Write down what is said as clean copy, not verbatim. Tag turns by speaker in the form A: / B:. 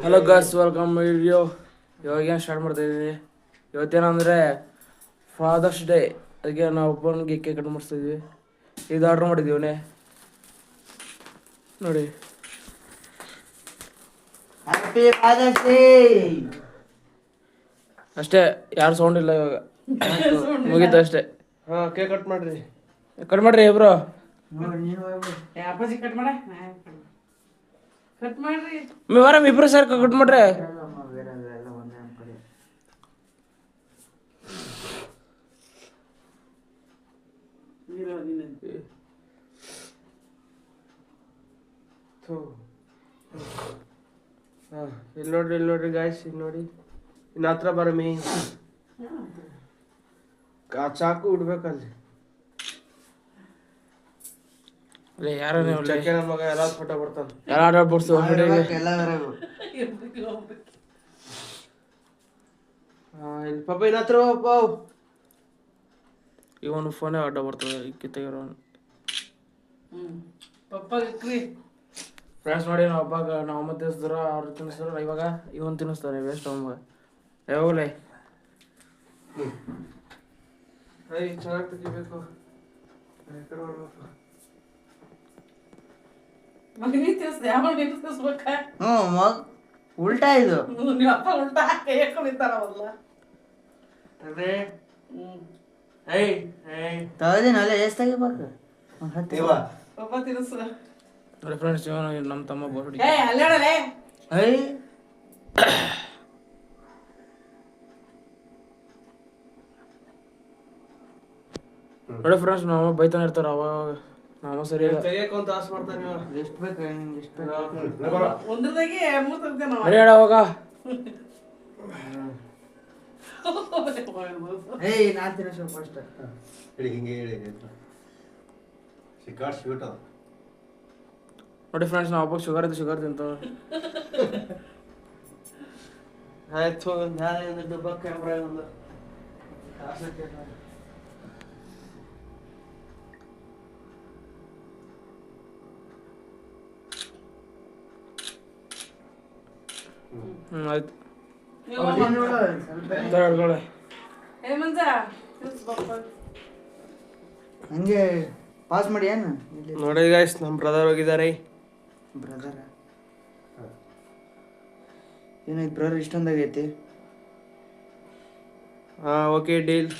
A: Hello guys, welcome video. ಇವಾಗೇನು start ಮಾಡ್ತಾ ಇದ್ದೀವಿ. ಇವತ್ತೇನಂದರೆ ಫಾದರ್ಸ್ ಡೇ. ಅದಕ್ಕೆ ನಾವು ಒಬ್ಬನಿಗೆ ಕೇಕ್ ಕಟ್ ಮಾಡಿಸ್ತಿದ್ವಿ. ಇದು ಆರ್ಡ್ರ್ ಮಾಡಿದ್ದೀವನೇ ನೋಡಿ.
B: Happy fathers day.
A: ಅಷ್ಟೇ, ಯಾರು ಸೌಂಡ್ ಇಲ್ಲ ಇವಾಗ. ಮುಗೀತು ಅಷ್ಟೇ.
C: ಹಾಂ, ಕೇಕ್ ಕಟ್ ಮಾಡ್ರಿ.
A: ಕಟ್ ಮಾಡ್ರಿ ಬ್ರೋ.
D: ಅಪ್ಪಾಜಿ ಕಟ್ ಮಾಡ ಕಟ್ ಮಾಡ್ರಿ.
A: ವಾರಂ ಇಬ್ರು ಸರ್ ಕಟ್ ಮಾಡ್ರೆ.
C: ಹಾಂ, ಇಲ್ಲಿ ನೋಡ್ರಿ ಗಾಯ್ಸ್, ಇಲ್ಲಿ ನೋಡಿ. ಇನ್ನು ಹತ್ರ ಬರಮಿ. ಚಾಕು ಇಡ್ಬೇಕಲ್ಲಿ.
A: ಯಾರು
C: ಚಕ್ಕೆ ನನ್ನ ಮಗ ಎಲ್ಲ ಫೋಟೋ ಬರ್ತಾನೆ.
A: ಎಲ್ಲ ಆರ್ಡರ್ ಬಿಡ್ಸು.
C: ಇಲ್ಲಿ ಪಾಪ ಇನ್ನ ಹತ್ರ ಪಾಪ
A: ಇವನು ಫೋನೇ ಆರ್ಡರ್ ಬರ್ತದೆ. ಕಿತ್ತಗಿರೋ
D: ಪಪ್ಪ ಇಕ್ರಿ
A: ಫ್ರೆಂಡ್ಸ್ ನೋಡಿ, ನಾವು ಹಬ್ಬ ನಾವು ಅಮ್ಮ ತಿನ್ನಿಸಿದ್ರು, ಅವ್ರು ತಿನ್ನಿಸಿದ್ರು. ಇವಾಗ ಇವನು ತಿನ್ನಿಸ್ತಾರೆ. ವೇಸ್ಟ್ ಅಮ್ಮ ಯಾವಾಗಲೇ
C: ಚೆನ್ನಾಗಿ ತೆಗಿಬೇಕು.
D: ಮಗನಿ ತಿನ್ಸ್ದೆ ಯಾವ ತಿನ್ನಿಸ್ಬೇಕ.
B: ಉಲ್ಟಾ ಇದು.
D: ನಿಮ್ಮ ಅಪ್ಪ ಉಲ್ಟಾ ಹೇಳ್ಕೊಂಡಿರ್ತಾರವಲ್ಲ.
B: ತಗದಿನಲ್ಲ ಎಷ್ಟು ತೆಗಿಬೇಕು?
D: ಪಪ್ಪ ತಿನ್ನಿಸು.
A: ನೋಡಿ ಫ್ರೆಂಡ್ಸ್, ಇವನು ನಮ್ಮ ತಮ್ಮ ಬೋರ್ಡಿ.
D: ಅಲ್ಲೇಡಲೇ
A: ನೋಡಿ ಫ್ರೆಂಡ್ಸ್, ನಾವು ಬೈತಾನೆ ಇರ್ತಾರೆ ಅವಾಗ. ನಾವು ಸರಿ
C: ತೆಗಿಯಕ್ಕೆ ಒಂದು ತಾಸು ಮಾಡ್ತಾನೆ ಇವ.
B: ಎಷ್ಟು ಬೇಕು ನಿಮ್ಗೆ? ಎಷ್ಟು ಬೇಕು?
D: ಒಂದ್ರದಾಗೆ ಮೂರ್ ತೆಗ್ದೆ ನಾವು.
A: ಸರಿ ಹೇಳ ಅವಾಗ.
B: ನಾನು ತಿನ್ನೋ ಫಸ್ಟ್.
A: ನೋಡಿ ಫ್ರೆಂಡ್ಸ್, ನಾವು ಹಬ್ಬಕ್ಕೆ ಶುಗರ್ ಇದ್ದು ಶುಗರ್ ತಿಂತ.
C: ಆಯ್ತು, ನಾಳೆ ಒಂದು ಡಬ್ಬ ಕ್ಯಾಮ್ರಾ ಒಂದು
A: ಆಯ್ತು.
D: ಏ ಮಂಜ ತಿನ್ಸ್ ಪಪ್ಪ.
B: ಹಂಗೆ ಪಾಸ್ ಮಾಡಿ ಏನು
C: ನೋಡಿ ಗಾಯ್ಸ್, ನಮ್ಮ ಬ್ರದರ್ ಹೋಗಿದ್ದಾರೆ.
B: ಬ್ರದರ ಏನಾಯ್ತು ಬ್ರದರ್? ಇಷ್ಟೊಂದಾಗೈತಿ.
C: ಹಾಂ, ಓಕೆ ಡೀಲ್.